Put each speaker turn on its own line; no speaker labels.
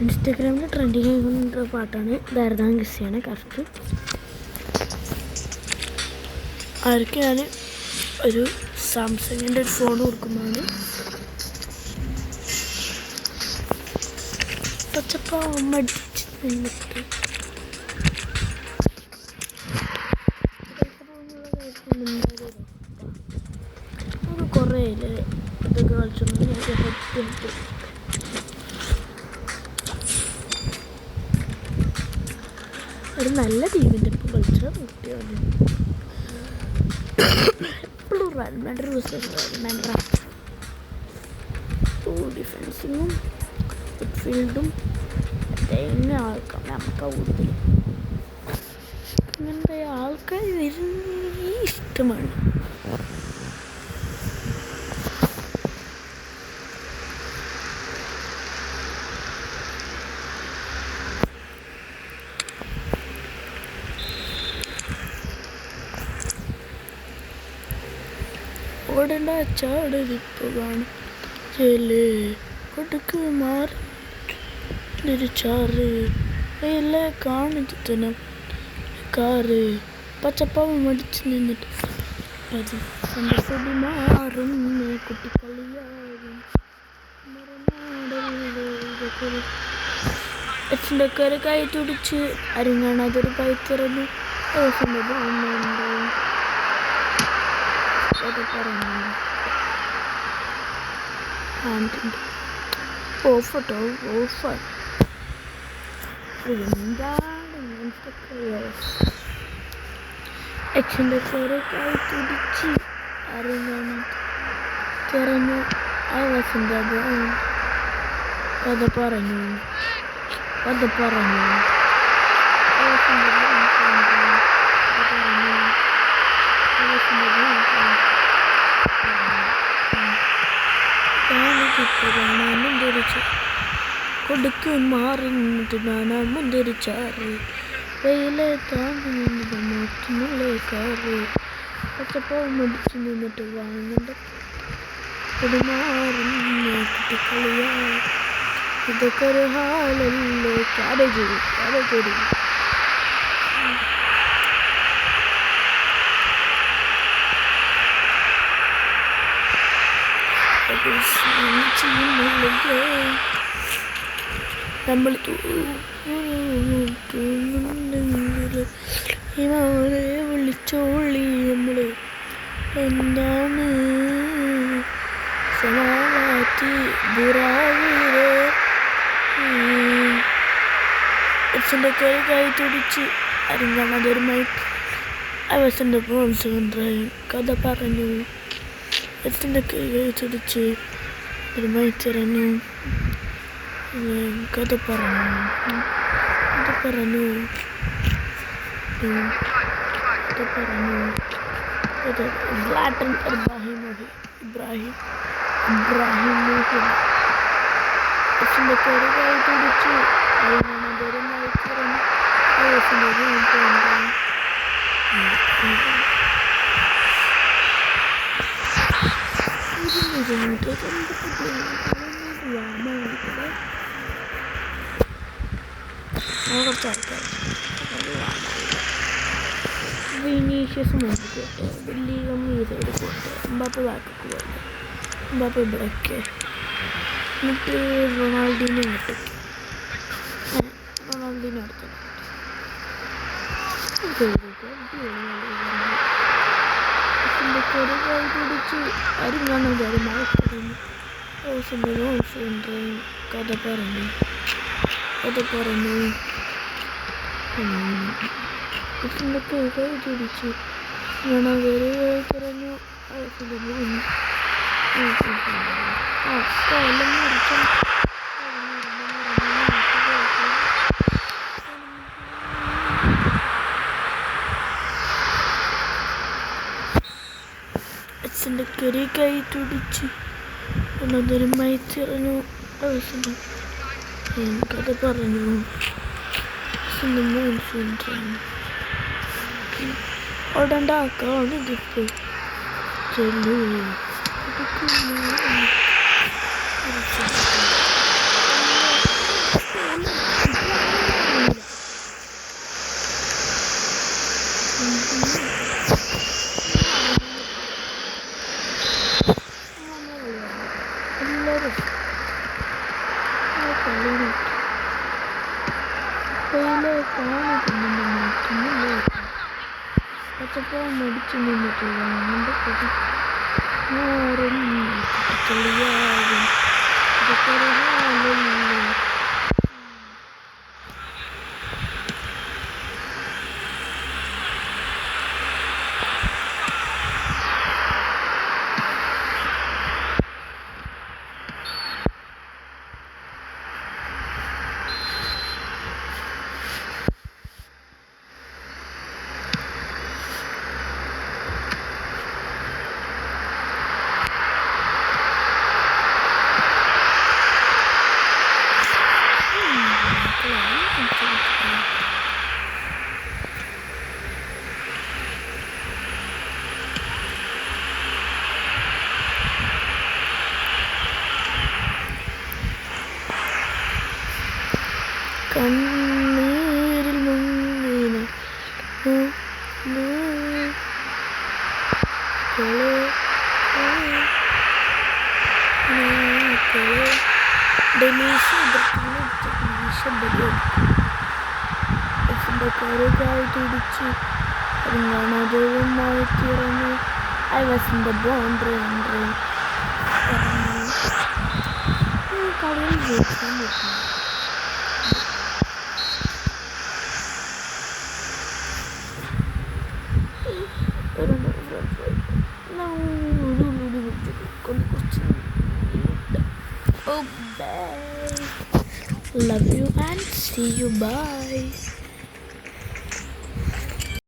ഇൻസ്റ്റാഗ്രാമിൽ ട്രെൻഡിങ് ആയിക്കൊണ്ടിരുന്ന പാട്ടാണ് ധാരതാം കിസ്സിയാണ് കറക്റ്റ്. അവർക്ക് ഞാൻ ഒരു സാംസങ്ങിൻ്റെ ഒരു ഫോൺ കൊടുക്കുന്നതാണ്. പച്ചപ്പ മടിച്ച് നിന്നിട്ട് അത് കുറേ ഇല്ലേ ഇതൊക്കെ കളിച്ചോണ്ട് ഒരു നല്ല ടീമിൻ്റെ ഇപ്പം കളിച്ചാൽ കുട്ടിയാണ് എപ്പോഴും റൺ മാൻഡർ ഡിഫൻസിങ്ങും മിഡ്ഫീൽഡും തന്നെ ആൾക്കാർ നമുക്ക് കൂടുതൽ ഇങ്ങനത്തെ ആൾക്കാർ വരുന്ന ഇഷ്ടമാണ്. ഓടേണ്ട ചാടരിപ്പ് കാണും ചെല് കൊടുക്ക് മാറി തിരിച്ചാറ് വെയിലെ കാണിച്ചനം കാറ് പച്ചപ്പാവ് മടിച്ച് നിന്നിട്ട് അത് എൻ്റെ പൊടി മാറും കുട്ടിക്കളിയാകും അച്ഛൻ്റെ കര കൈ തുടിച്ച് അരിങ്ങാണതൊരു പൈത്തിറന്നു ഓഫട്ടോ ഓഫർ എന്താണ് അച്ഛൻ്റെ കരക്കായി തുടിച്ച് അറിയാൻ തിറഞ്ഞു അവസിൻ്റെ കഥ പറഞ്ഞു മുന്തിരിച്ച് കൊടുക്ക് മാറി നിന്നിട്ട് ഞാനാ മുന്തിരിച്ചാറ് വെയിലെ താങ്ങി നിന്നിട്ട് മാറ്റുന്നുള്ളേ കാറ് പച്ചപ്പാവ് മടിച്ച് നിന്നിട്ട് വാങ്ങുന്നുണ്ട് കുടിമാറും കുട്ടിക്കളിയാ ഇതൊക്കെ ഒരു ഹാലല്ലേ കാരജി നമ്മൾ ഇവരെ വിളിച്ചോളി നമ്മൾ എന്താണ് സമാവാത്തി ബുറാവിലെ അച്ഛൻ്റെ കൈ തുടിച്ച് അരിങ്ങാണതൊരുമായി അവസൻ്റെ ഫോൺസ് കൊണ്ടായി കഥ പറഞ്ഞു അച്ഛൻ്റെ കൈ തുടിച്ച് ഒരുമായി തിരഞ്ഞു കഥ പറഞ്ഞു ബ്ലാട്ടൻ ഇബ്രാഹിം അച്ഛൻ്റെ കൈ തുടിച്ച് അരിങ്ങാണതൊരുമായി തിരഞ്ഞു അവസൻ്റെ വിനീഷ്യസ് മുന്നിൽ പോട്ടെ ബില്ലികം ഈ സൈഡ് പോട്ടെ എംബാപ്പെ ബാക്കിക്ക് പോട്ടെ എംബാപ്പെ ഇവിടെയൊക്കെ എന്നിട്ട് റൊണാൾഡീനെ ഇങ്ങോട്ട് റൊണാൾഡീനെ അടുത്ത് കൈ പിടിച്ച് അരിങ്ങാണത് മഴ പറഞ്ഞു കഥ പറഞ്ഞു അച്ഛൻ്റെ കൈ പിടിച്ച് ഞാനവര് പറഞ്ഞു സ്ഥലം മറിച്ചു അച്ഛൻ്റെ കൈ തുടിച്ച് അതൊരുമായി തിറഞ്ഞു അവസരം കഥ പറഞ്ഞു ഓടേണ്ട ആക്കാണ് ഇതിപ്പോൾ ചെല്ലു പച്ചപ്പഴം മടിച്ചു നിന്നിട്ടില്ല നമ്മുടെ കൊതി മാറും കളിയാകും ഇതൊക്കെ കണ്ണീരിൽ മുങ്ങിന കരുകായി തുടിച്ച് കാണാതെയുമായി തിറങ്ങി അയവസിൻ്റെ ബോണ്ടറി കളിയിൽ ജയിക്കാൻ പറ്റുന്നു. Oh, bye. Love you and see you. Bye.